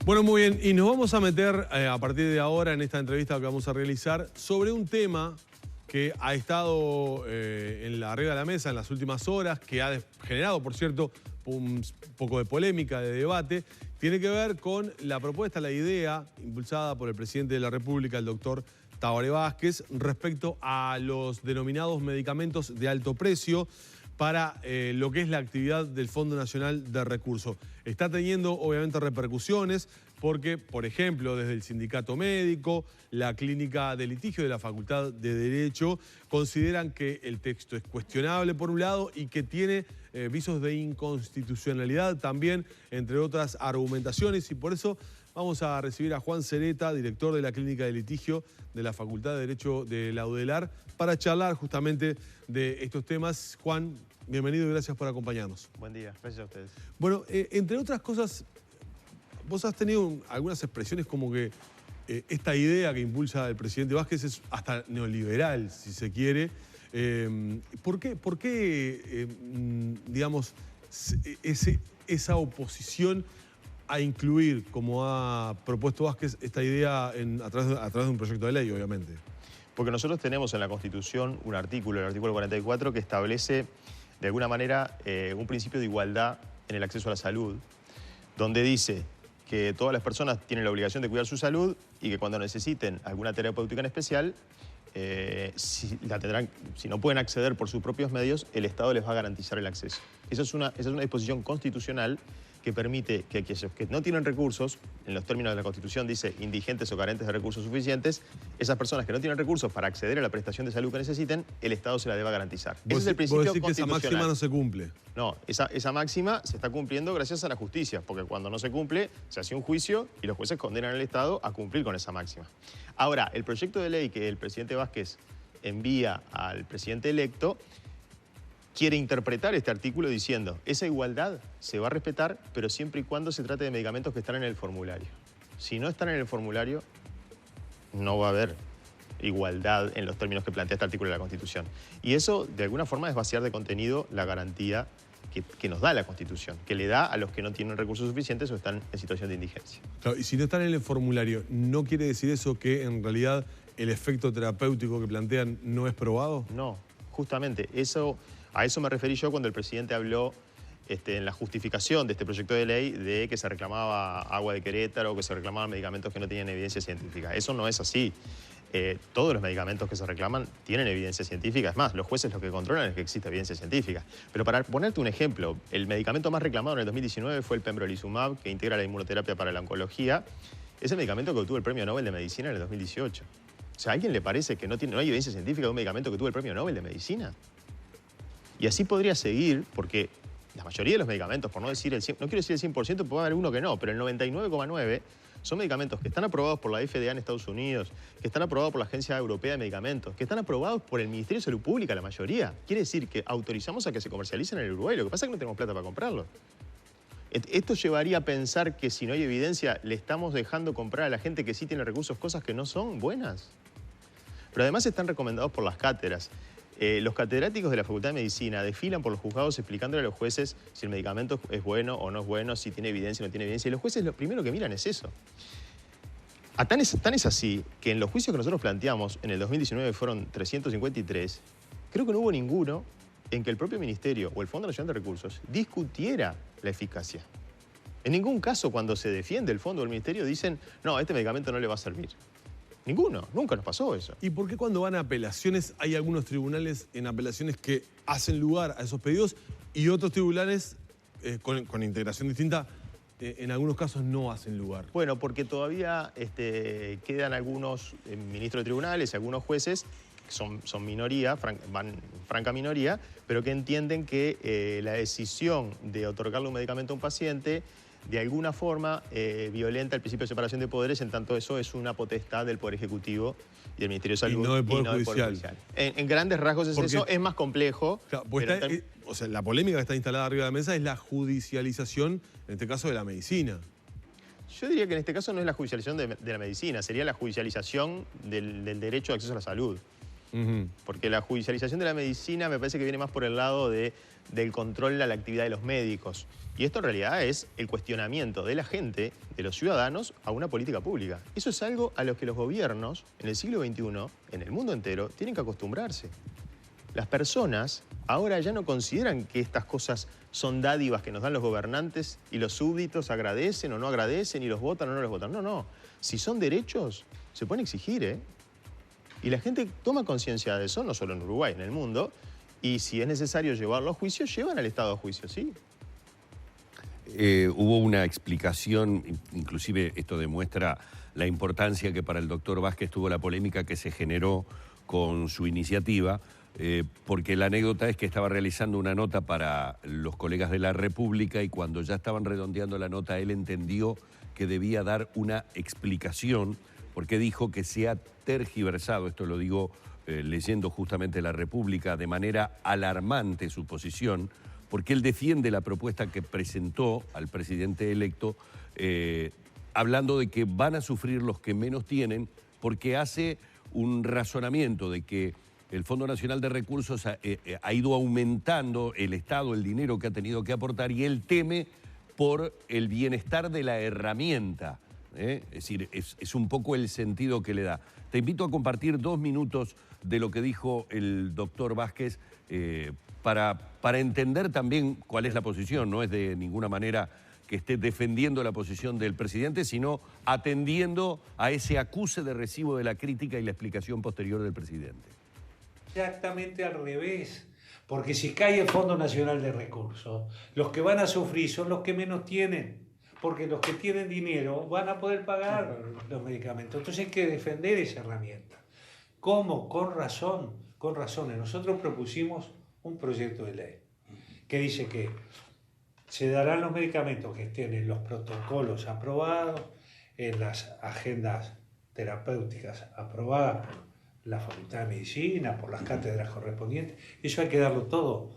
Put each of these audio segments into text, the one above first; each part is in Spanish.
Bueno, muy bien, y nos vamos a meter a partir de ahora en esta entrevista que vamos a realizar sobre un tema que ha estado en la arriba de la mesa en las últimas horas, que ha generado, por cierto, un poco de polémica, de debate. Tiene que ver con la propuesta, la idea impulsada por el presidente de la República, el doctor Tabaré Vázquez, respecto a los denominados medicamentos de alto precio para lo que es la actividad del Fondo Nacional de Recursos. Está teniendo obviamente repercusiones porque, por ejemplo, desde el Sindicato Médico, la Clínica de Litigio de la Facultad de Derecho consideran que el texto es cuestionable por un lado y que tiene visos de inconstitucionalidad también, entre otras argumentaciones, y por eso vamos a recibir a Juan Sereta, director de la Clínica de Litigio de la Facultad de Derecho de la UDELAR, para charlar justamente de estos temas. Juan, bienvenido y gracias por acompañarnos. Buen día, gracias a ustedes. Bueno, entre otras cosas, vos has tenido algunas expresiones como que esta idea que impulsa el presidente Vázquez es hasta neoliberal, si se quiere. ¿Por qué digamos, esa oposición a incluir, como ha propuesto Vázquez, esta idea a través de un proyecto de ley, obviamente? Porque nosotros tenemos en la Constitución un artículo, el artículo 44, que establece de alguna manera un principio de igualdad en el acceso a la salud, donde dice que todas las personas tienen la obligación de cuidar su salud y que cuando necesiten alguna terapéutica en especial, si no pueden acceder por sus propios medios, el Estado les va a garantizar el acceso. Esa es una disposición constitucional que permite que aquellos que no tienen recursos, en los términos de la Constitución dice indigentes o carentes de recursos suficientes, esas personas que no tienen recursos para acceder a la prestación de salud que necesiten, el Estado se la deba garantizar. Ese es el principio constitucional. ¿Vos decís que esa máxima no se cumple? No, esa máxima se está cumpliendo gracias a la justicia, porque cuando no se cumple, se hace un juicio y los jueces condenan al Estado a cumplir con esa máxima. Ahora, el proyecto de ley que el presidente Vázquez envía al presidente electo quiere interpretar este artículo diciendo esa igualdad se va a respetar, pero siempre y cuando se trate de medicamentos que están en el formulario. Si no están en el formulario, no va a haber igualdad en los términos que plantea este artículo de la Constitución. Y eso, de alguna forma, es vaciar de contenido la garantía que nos da la Constitución, que le da a los que no tienen recursos suficientes o están en situación de indigencia. Claro, y si no están en el formulario, ¿no quiere decir eso que en realidad el efecto terapéutico que plantean no es probado? No, justamente a eso me referí yo cuando el presidente habló en la justificación de este proyecto de ley de que se reclamaba agua de Querétaro o que se reclamaban medicamentos que no tenían evidencia científica. Eso no es así. Todos los medicamentos que se reclaman tienen evidencia científica. Es más, los jueces lo que controlan es que existe evidencia científica. Pero para ponerte un ejemplo, el medicamento más reclamado en el 2019 fue el pembrolizumab, que integra la inmunoterapia para la oncología. Es el medicamento que obtuvo el Premio Nobel de Medicina en el 2018. O sea, ¿a alguien le parece que no hay evidencia científica de un medicamento que tuvo el Premio Nobel de Medicina? Y así podría seguir, porque la mayoría de los medicamentos, por no decir el 100%, no quiero decir el 100%, puede haber uno que no, pero el 99,9% son medicamentos que están aprobados por la FDA en Estados Unidos, que están aprobados por la Agencia Europea de Medicamentos, que están aprobados por el Ministerio de Salud Pública, la mayoría. Quiere decir que autorizamos a que se comercialicen en el Uruguay, lo que pasa es que no tenemos plata para comprarlo. Esto llevaría a pensar que si no hay evidencia, le estamos dejando comprar a la gente que sí tiene recursos cosas que no son buenas. Pero además están recomendados por las cátedras. Los catedráticos de la Facultad de Medicina desfilan por los juzgados explicándole a los jueces si el medicamento es bueno o no es bueno, si tiene evidencia o no tiene evidencia. Y los jueces lo primero que miran es eso. Tan es así que en los juicios que nosotros planteamos, en el 2019 fueron 353, creo que no hubo ninguno en que el propio Ministerio o el Fondo Nacional de Recursos discutiera la eficacia. En ningún caso cuando se defiende el Fondo o el Ministerio dicen, no, este medicamento no le va a servir. Ninguno, nunca nos pasó eso. ¿Y por qué cuando van a apelaciones hay algunos tribunales en apelaciones que hacen lugar a esos pedidos y otros tribunales con integración distinta en algunos casos no hacen lugar? Bueno, porque todavía quedan algunos ministros de tribunales y algunos jueces que son minoría, franca minoría, pero que entienden que la decisión de otorgarle un medicamento a un paciente de alguna forma violenta el principio de separación de poderes, en tanto eso es una potestad del Poder Ejecutivo y del Ministerio de Salud y no del Poder Judicial. En grandes rasgos es eso, es más complejo. Claro, pues o sea, la polémica que está instalada arriba de la mesa es la judicialización, en este caso, de la medicina. Yo diría que en este caso no es la judicialización de la medicina, sería la judicialización del derecho de acceso a la salud. Porque la judicialización de la medicina me parece que viene más por el lado del control a la actividad de los médicos. Y esto en realidad es el cuestionamiento de la gente, de los ciudadanos, a una política pública. Eso es algo a lo que los gobiernos en el siglo XXI, en el mundo entero, tienen que acostumbrarse. Las personas ahora ya no consideran que estas cosas son dádivas que nos dan los gobernantes y los súbditos agradecen o no agradecen y los votan o no los votan. No, no. Si son derechos, se pueden exigir, ¿eh? Y la gente toma conciencia de eso, no solo en Uruguay, en el mundo. Y si es necesario llevarlo a juicio, llevan al Estado a juicio, ¿sí? Hubo una explicación, inclusive esto demuestra la importancia que para el doctor Vázquez tuvo la polémica que se generó con su iniciativa, porque la anécdota es que estaba realizando una nota para los colegas de la República y cuando ya estaban redondeando la nota, él entendió que debía dar una explicación porque dijo que se ha tergiversado, esto lo digo leyendo justamente la República, de manera alarmante su posición, porque él defiende la propuesta que presentó al presidente electo, hablando de que van a sufrir los que menos tienen, porque hace un razonamiento de que el Fondo Nacional de Recursos ha ido aumentando el Estado, el dinero que ha tenido que aportar, y él teme por el bienestar de la herramienta. Es decir, es un poco el sentido que le da. Te invito a compartir 2 minutos de lo que dijo el doctor Vázquez para entender también cuál es la posición. No es de ninguna manera que esté defendiendo la posición del presidente, sino atendiendo a ese acuse de recibo de la crítica y la explicación posterior del presidente. Exactamente al revés, porque si cae el Fondo Nacional de Recursos, los que van a sufrir son los que menos tienen, porque los que tienen dinero van a poder pagar los medicamentos. Entonces hay que defender esa herramienta. ¿Cómo? Con razones. Nosotros propusimos un proyecto de ley que dice que se darán los medicamentos que estén en los protocolos aprobados, en las agendas terapéuticas aprobadas por la Facultad de Medicina, por las cátedras correspondientes. Eso hay que darlo todo.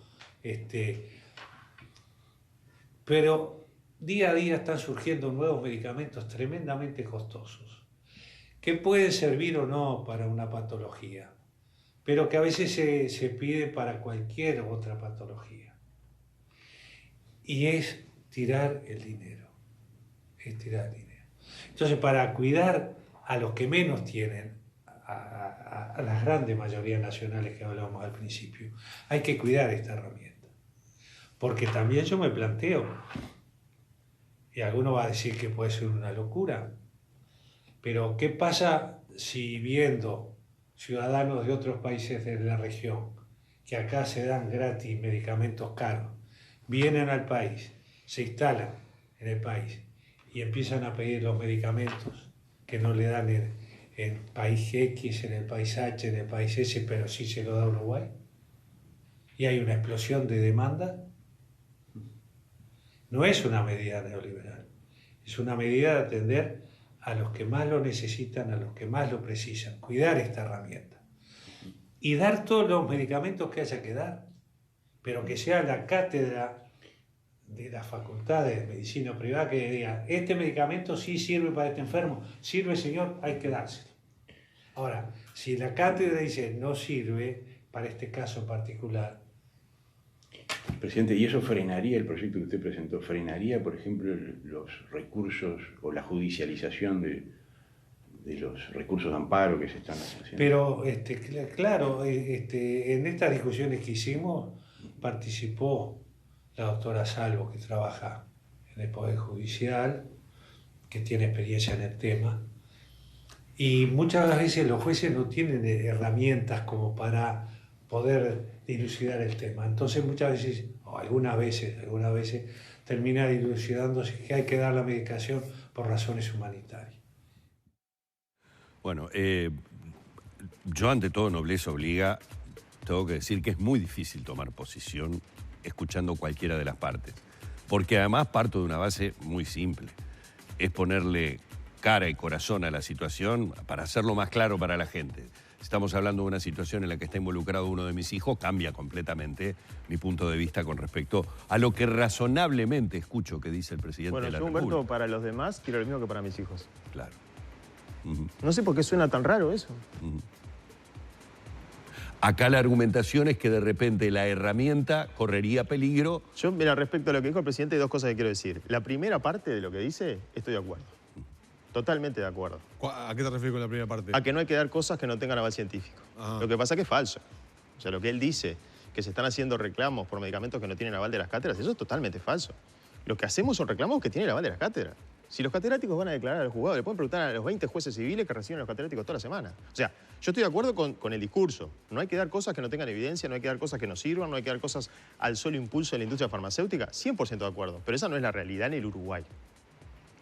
Pero día a día están surgiendo nuevos medicamentos tremendamente costosos, que pueden servir o no para una patología, pero que a veces se pide para cualquier otra patología. Y es tirar el dinero. Entonces, para cuidar a los que menos tienen, a las grandes mayorías nacionales que hablábamos al principio, hay que cuidar esta herramienta. Porque también yo me planteo, y alguno va a decir que puede ser una locura, pero ¿qué pasa si viendo ciudadanos de otros países de la región, que acá se dan gratis medicamentos caros, vienen al país, se instalan en el país y empiezan a pedir los medicamentos que no le dan en país X, en el país H, en el país S, pero sí se lo da Uruguay? Y hay una explosión de demanda. No es una medida neoliberal, es una medida de atender a los que más lo necesitan, a los que más lo precisan, cuidar esta herramienta y dar todos los medicamentos que haya que dar, pero que sea la cátedra de la Facultad de Medicina Privada que diga, este medicamento sí sirve para este enfermo, sirve señor, hay que dárselo. Ahora, si la cátedra dice no sirve para este caso particular. Presidente, ¿y eso frenaría el proyecto que usted presentó? ¿Frenaría, por ejemplo, los recursos o la judicialización de los recursos de amparo que se están haciendo? Pero, claro, en estas discusiones que hicimos participó la doctora Salvo, que trabaja en el Poder Judicial, que tiene experiencia en el tema. Y muchas veces los jueces no tienen herramientas como para poder dilucidar el tema. Entonces muchas veces, o algunas veces, termina dilucidándose que hay que dar la medicación por razones humanitarias. Bueno, yo ante todo nobleza obliga, tengo que decir que es muy difícil tomar posición escuchando cualquiera de las partes. Porque además parto de una base muy simple. Es ponerle cara y corazón a la situación para hacerlo más claro para la gente. Estamos hablando de una situación en la que está involucrado uno de mis hijos, cambia completamente mi punto de vista con respecto a lo que razonablemente escucho que dice el presidente de la República. Bueno, yo, Humberto, para los demás quiero lo mismo que para mis hijos. Claro. No sé por qué suena tan raro eso. Acá la argumentación es que de repente la herramienta correría peligro. Yo, mira, respecto a lo que dijo el presidente, hay dos cosas que quiero decir. La primera parte de lo que dice, estoy de acuerdo. Totalmente de acuerdo. ¿A qué te refieres con la primera parte? A que no hay que dar cosas que no tengan aval científico. Ajá. Lo que pasa es que es falso. O sea, lo que él dice, que se están haciendo reclamos por medicamentos que no tienen aval de las cátedras, eso es totalmente falso. Lo que hacemos son reclamos que tienen el aval de las cátedras. Si los catedráticos van a declarar al juzgado, le pueden preguntar a los 20 jueces civiles que reciben a los catedráticos toda la semana. O sea, yo estoy de acuerdo con el discurso. No hay que dar cosas que no tengan evidencia, no hay que dar cosas que no sirvan, no hay que dar cosas al solo impulso de la industria farmacéutica. 100% de acuerdo. Pero esa no es la realidad en el Uruguay.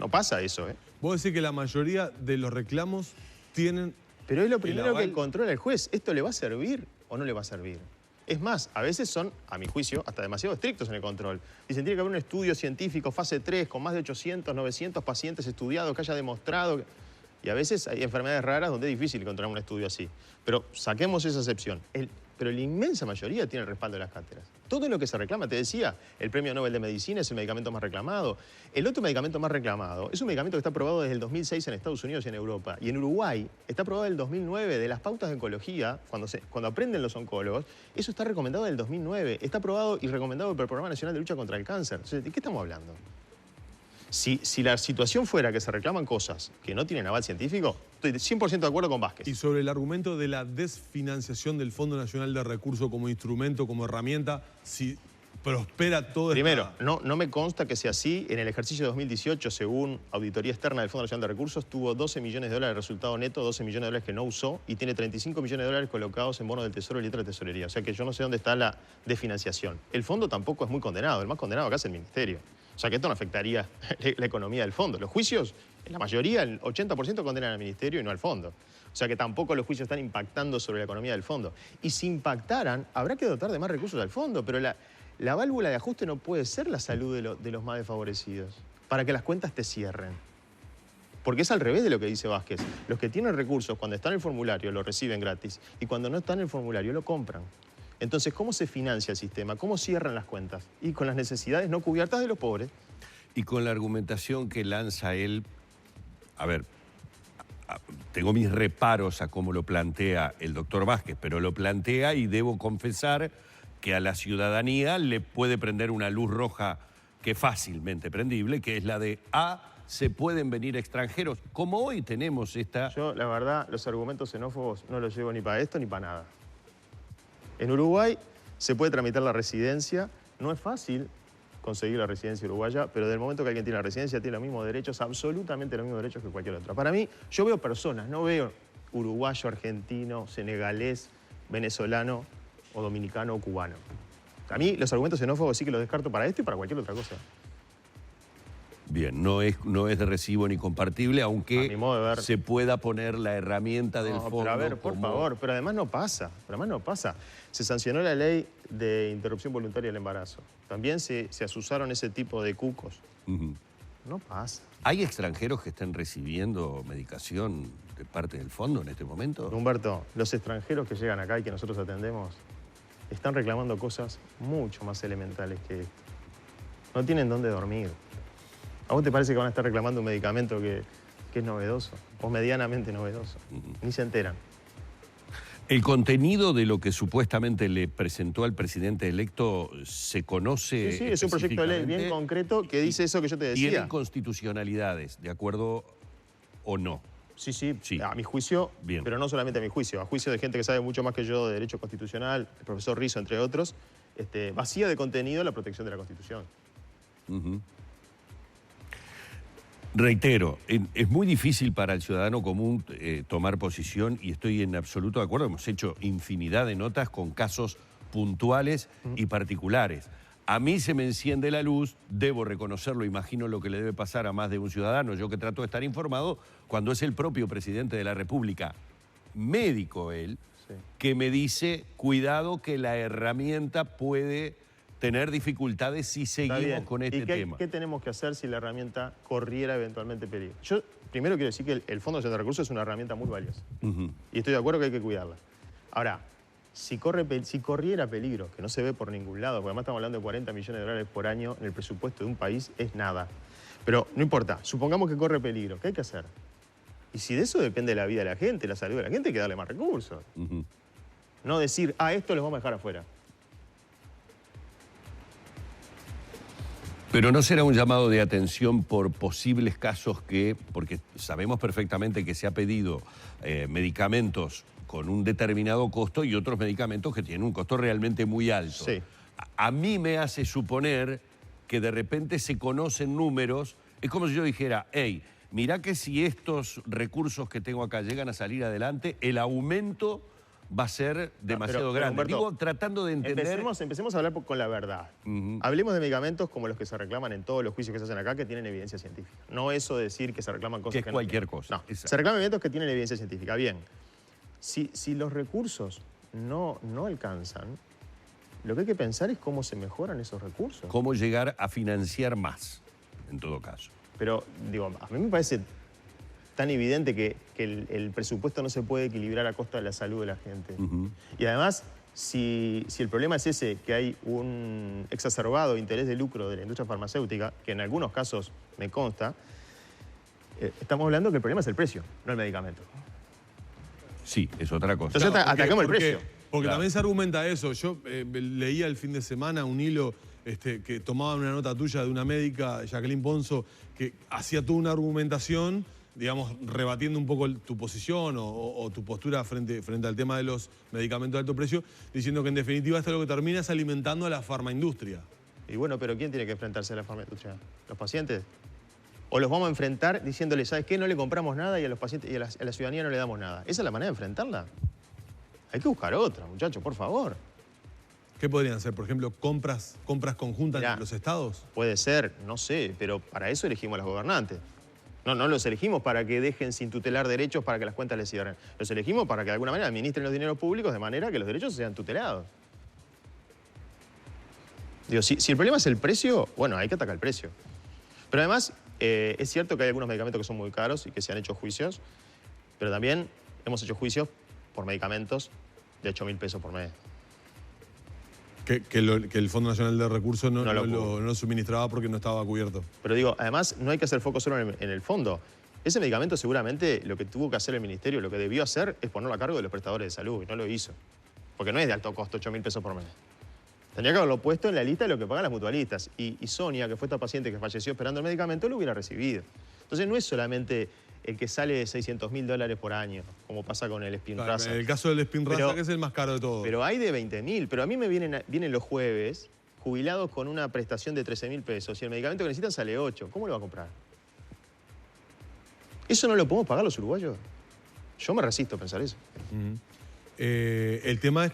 No pasa eso, ¿eh? Vos decís que la mayoría de los reclamos tienen... Pero es lo primero aval. que controla el juez. ¿Esto le va a servir o no le va a servir? Es más, a veces son, a mi juicio, hasta demasiado estrictos en el control. Dicen, tiene que haber un estudio científico fase 3 con más de 800, 900 pacientes estudiados que haya demostrado... Y a veces hay enfermedades raras donde es difícil encontrar un estudio así. Pero saquemos esa excepción. Pero la inmensa mayoría tiene el respaldo de las cátedras. Todo lo que se reclama, te decía, el Premio Nobel de Medicina es el medicamento más reclamado. El otro medicamento más reclamado es un medicamento que está aprobado desde el 2006 en Estados Unidos y en Europa. Y en Uruguay está aprobado desde el 2009, de las pautas de oncología, cuando aprenden los oncólogos, eso está recomendado desde el 2009. Está aprobado y recomendado por el Programa Nacional de Lucha contra el Cáncer. Entonces, ¿de qué estamos hablando? Si la situación fuera que se reclaman cosas que no tienen aval científico, estoy 100% de acuerdo con Vázquez. Y sobre el argumento de la desfinanciación del Fondo Nacional de Recursos como instrumento, como herramienta, si prospera todo Primero, no me consta que sea así. En el ejercicio de 2018, según auditoría externa del Fondo Nacional de Recursos, tuvo 12 millones de dólares de resultado neto, 12 millones de dólares que no usó y tiene 35 millones de dólares colocados en bonos del Tesoro y letras de tesorería. O sea que yo no sé dónde está la desfinanciación. El fondo tampoco es muy condenado. El más condenado acá es el Ministerio. O sea que esto no afectaría la economía del fondo. Los juicios, en la mayoría, el 80% condenan al Ministerio y no al fondo. O sea que tampoco los juicios están impactando sobre la economía del fondo. Y si impactaran, habrá que dotar de más recursos al fondo, pero la válvula de ajuste no puede ser la salud de los más desfavorecidos, para que las cuentas te cierren. Porque es al revés de lo que dice Vázquez. Los que tienen recursos, cuando están en el formulario, lo reciben gratis, y cuando no están en el formulario, lo compran. Entonces, ¿cómo se financia el sistema? ¿Cómo cierran las cuentas? Y con las necesidades no cubiertas de los pobres. Y con la argumentación que lanza él, a ver, tengo mis reparos a cómo lo plantea el doctor Vázquez, pero lo plantea y debo confesar que a la ciudadanía le puede prender una luz roja que es fácilmente prendible, que es la de se pueden venir extranjeros, como hoy tenemos esta... Yo, la verdad, los argumentos xenófobos no los llevo ni para esto ni para nada. En Uruguay se puede tramitar la residencia. No es fácil conseguir la residencia uruguaya, pero del momento que alguien tiene la residencia tiene los mismos derechos, absolutamente los mismos derechos que cualquier otro. Para mí, yo veo personas, no veo uruguayo, argentino, senegalés, venezolano o dominicano o cubano. A mí los argumentos xenófobos sí que los descarto para esto y para cualquier otra cosa. Bien, no es de recibo ni compartible, aunque A mi modo de ver. se pueda poner la herramienta del No, fondo. pero a ver, por como... favor, pero además no pasa, Se sancionó la ley de interrupción voluntaria del embarazo. También se asusaron ese tipo de cucos. Ujú. No pasa. ¿Hay extranjeros que estén recibiendo medicación de parte del fondo en este momento? Humberto, los extranjeros que llegan acá y que nosotros atendemos están reclamando cosas mucho más elementales que esto. No tienen dónde dormir. ¿A vos te parece que van a estar reclamando un medicamento que es novedoso o medianamente novedoso? Ni se enteran. ¿El contenido de lo que supuestamente le presentó al presidente electo se conoce? Sí, es un proyecto de ley bien específicamente? concreto que dice eso que yo te decía. ¿Tiene constitucionalidades, de acuerdo o no? Sí, a mi juicio, Bien. pero no solamente a mi juicio, a juicio de gente que sabe mucho más que yo de derecho constitucional, el profesor Rizzo, entre otros, vacía de contenido la protección de la Constitución. Ujú. Reitero, es muy difícil para el ciudadano común tomar posición y estoy en absoluto de acuerdo. Hemos hecho infinidad de notas con casos puntuales y particulares. A mí se me enciende la luz, debo reconocerlo, imagino lo que le debe pasar a más de un ciudadano, yo que trato de estar informado, cuando es el propio presidente de la República, médico él, Sí. que me dice, cuidado que la herramienta puede tener dificultades si Está seguimos bien. con este ¿Y tema. qué tenemos que hacer si la herramienta corriera eventualmente peligro? Yo primero quiero decir que el Fondo Nacional de Recursos es una herramienta muy valiosa. Ujú. Y estoy de acuerdo que hay que cuidarla. Ahora, si corriera peligro, que no se ve por ningún lado, porque además estamos hablando de 40 millones de dólares por año en el presupuesto de un país, es nada. Pero no importa, supongamos que corre peligro, ¿qué hay que hacer? Y si de eso depende la vida de la gente, la salud de la gente, hay que darle más recursos. Ujú. No decir, esto los vamos a dejar afuera. Pero no será un llamado de atención por posibles casos porque sabemos perfectamente que se ha pedido medicamentos con un determinado costo y otros medicamentos que tienen un costo realmente muy alto. Sí. A mí me hace suponer que de repente se conocen números, es como si yo dijera, hey, mirá que si estos recursos que tengo acá llegan a salir adelante, el aumento va a ser demasiado grande. Humberto, digo, tratando de entender... Empecemos a hablar con la verdad. Hablemos de medicamentos como los que se reclaman en todos los juicios que se hacen acá, que tienen evidencia científica. No eso de decir que se reclaman cosas que es cualquier cosa. No, se reclaman medicamentos que tienen evidencia científica. Bien, si los recursos no alcanzan, lo que hay que pensar es cómo se mejoran esos recursos. Cómo llegar a financiar más, en todo caso. Pero, digo, a mí me parece tan evidente que el presupuesto no se puede equilibrar a costa de la salud de la gente. Y además, si el problema es ese, que hay un exacerbado interés de lucro de la industria farmacéutica, que en algunos casos me consta, estamos hablando que el problema es el precio, no el medicamento. Sí, es otra cosa. Entonces atacamos el precio. Porque también se argumenta eso. Yo leía el fin de semana un hilo que tomaba una nota tuya de una médica, Jacqueline Ponzo, que hacía toda una argumentación, digamos, rebatiendo un poco tu posición o tu postura frente al tema de los medicamentos de alto precio, diciendo que en definitiva esto lo que termina es alimentando a la farmaindustria. Y bueno, pero ¿quién tiene que enfrentarse a la farmaindustria? ¿Los pacientes? ¿O los vamos a enfrentar diciéndole, ¿sabes qué? No le compramos nada y a los pacientes y a la ciudadanía no le damos nada? ¿Esa es la manera de enfrentarla? Hay que buscar otra, muchachos, por favor. ¿Qué podrían ser? Por ejemplo, compras conjuntas entre los estados. Puede ser, no sé, pero para eso elegimos a los gobernantes. No los elegimos para que dejen sin tutelar derechos para que las cuentas les cierren. Los elegimos para que de alguna manera administren los dineros públicos de manera que los derechos sean tutelados. Digo, si el problema es el precio, bueno, hay que atacar el precio. Pero además, es cierto que hay algunos medicamentos que son muy caros y que se han hecho juicios, pero también hemos hecho juicios por medicamentos de 8.000 pesos por mes. Que el Fondo Nacional de Recursos no lo suministraba porque no estaba cubierto. Pero digo, además no hay que hacer foco solo en el fondo. Ese medicamento seguramente lo que tuvo que hacer el ministerio, lo que debió hacer es ponerlo a cargo de los prestadores de salud, y no lo hizo. Porque no es de alto costo, 8.000 pesos por mes. Tendría que haberlo puesto en la lista de lo que pagan las mutualistas. Y Sonia, que fue esta paciente que falleció esperando el medicamento, lo hubiera recibido. Entonces no es solamente el que sale de $600.000 por año, como pasa con el Spinraza. En el caso del Spinraza, que es el más caro de todos. Pero hay de 20.000. Pero a mí me vienen los jueves jubilados con una prestación de 13.000 pesos y el medicamento que necesitan sale 8. ¿Cómo lo va a comprar? ¿Eso no lo podemos pagar los uruguayos? Yo me resisto a pensar eso. El tema es,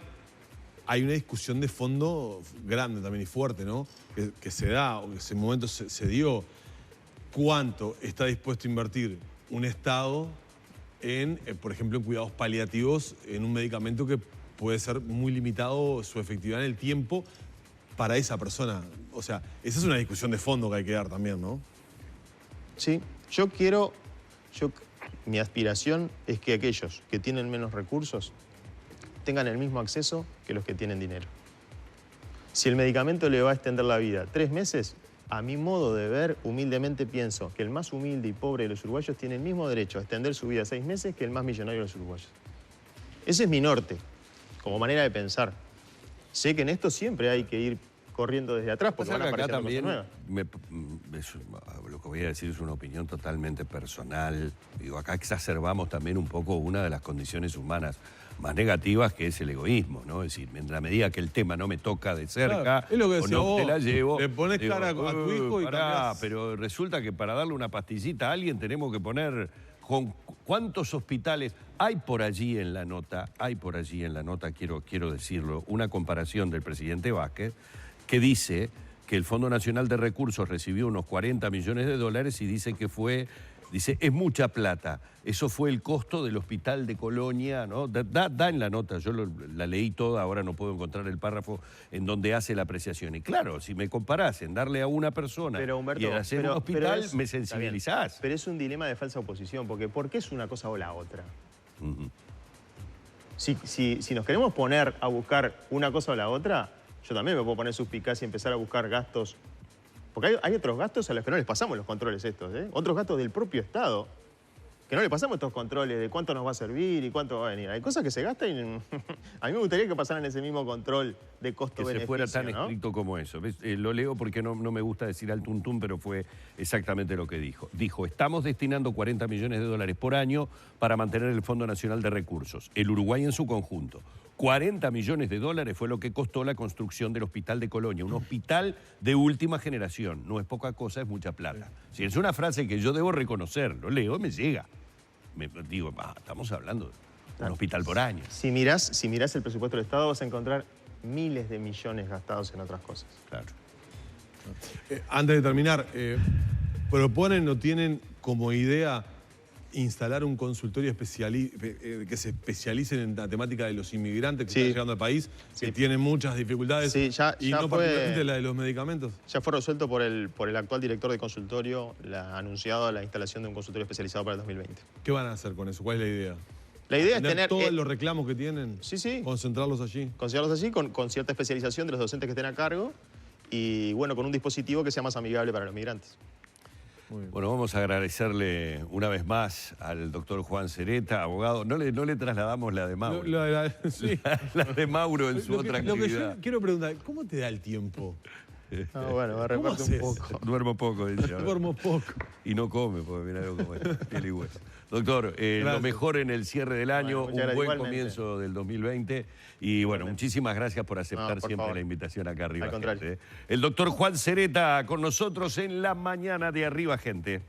hay una discusión de fondo grande también y fuerte, ¿no? Que se da, o que en ese momento se dio. ¿Cuánto está dispuesto a invertir un Estado en, por ejemplo, en cuidados paliativos, en un medicamento que puede ser muy limitado su efectividad en el tiempo para esa persona? O sea, esa es una discusión de fondo que hay que dar también, ¿no? Sí, mi aspiración es que aquellos que tienen menos recursos tengan el mismo acceso que los que tienen dinero. Si el medicamento le va a extender la vida 3 meses, a mi modo de ver, humildemente pienso que el más humilde y pobre de los uruguayos tiene el mismo derecho a extender su vida 6 meses que el más millonario de los uruguayos. Ese es mi norte, como manera de pensar. Sé que en esto siempre hay que ir corriendo desde atrás porque van a aparecer cosas nuevas. Lo que voy a decir es una opinión totalmente personal. Digo, acá exacerbamos también un poco una de las condiciones humanas más negativas, que es el egoísmo, ¿no? Es decir, en la medida que el tema no me toca de cerca, claro, es lo que decía, o no te la llevo, le pones cara a tu hijo y cambiás. Pero resulta que para darle una pastillita a alguien tenemos que poner cuántos hospitales hay por allí en la nota, quiero decirlo, una comparación del presidente Vázquez que dice que el Fondo Nacional de Recursos recibió unos 40 millones de dólares y dice que es mucha plata. Eso fue el costo del hospital de Colonia, ¿no? Da en la nota, yo la leí toda, ahora no puedo encontrar el párrafo en donde hace la apreciación. Y claro, si me comparás en darle a una persona y en hacer un hospital, me sensibilizás. Pero es un dilema de falsa oposición, porque ¿por qué es una cosa o la otra? Si nos queremos poner a buscar una cosa o la otra, yo también me puedo poner suspicaz y empezar a buscar gastos. Porque hay otros gastos a los que no les pasamos los controles estos, ¿eh? Otros gastos del propio Estado que no le pasamos estos controles de cuánto nos va a servir y cuánto va a venir. Hay cosas que se gastan y a mí me gustaría que pasaran ese mismo control de costo-beneficio. Que se fuera tan ¿no? estricto como eso. ¿Ves? Lo leo porque no me gusta decir al tuntún, pero fue exactamente lo que dijo. Dijo, estamos destinando 40 millones de dólares por año para mantener el Fondo Nacional de Recursos, el Uruguay en su conjunto. 40 millones de dólares fue lo que costó la construcción del Hospital de Colonia, un hospital de última generación. No es poca cosa, es mucha plata. Si es una frase que yo debo reconocer, lo leo y me llega. Me digo, estamos hablando de un hospital por año. Si mirás el presupuesto del Estado vas a encontrar miles de millones gastados en otras cosas. Claro. Antes de terminar, ¿proponen o tienen como idea instalar un consultorio que se especialice en la temática de los inmigrantes que están llegando al país, que tienen muchas dificultades, y no particularmente la de los medicamentos? Ya fue resuelto por el actual director de consultorio, ha anunciado la instalación de un consultorio especializado para el 2020. ¿Qué van a hacer con eso? ¿Cuál es la idea? La idea es tener todos los reclamos que tienen, concentrarlos allí. Concentrarlos allí con cierta especialización de los docentes que estén a cargo y, bueno, con un dispositivo que sea más amigable para los migrantes. Bueno, vamos a agradecerle una vez más al doctor Juan Sereta, abogado. No le trasladamos la de Mauro. La de Mauro en su otra actividad. Lo que yo quiero preguntar, ¿cómo te da el tiempo? Bueno, va a repartir un poco. Duermo poco, dice. Duermo poco. Y no come, porque mira cómo es, piel y hueso. Doctor, lo mejor en el cierre del año, un buen comienzo del 2020. Y bueno, muchísimas gracias por aceptar siempre la invitación acá arriba. Al contrario. Gente. El doctor Juan Sereta con nosotros en la mañana de Arriba, gente.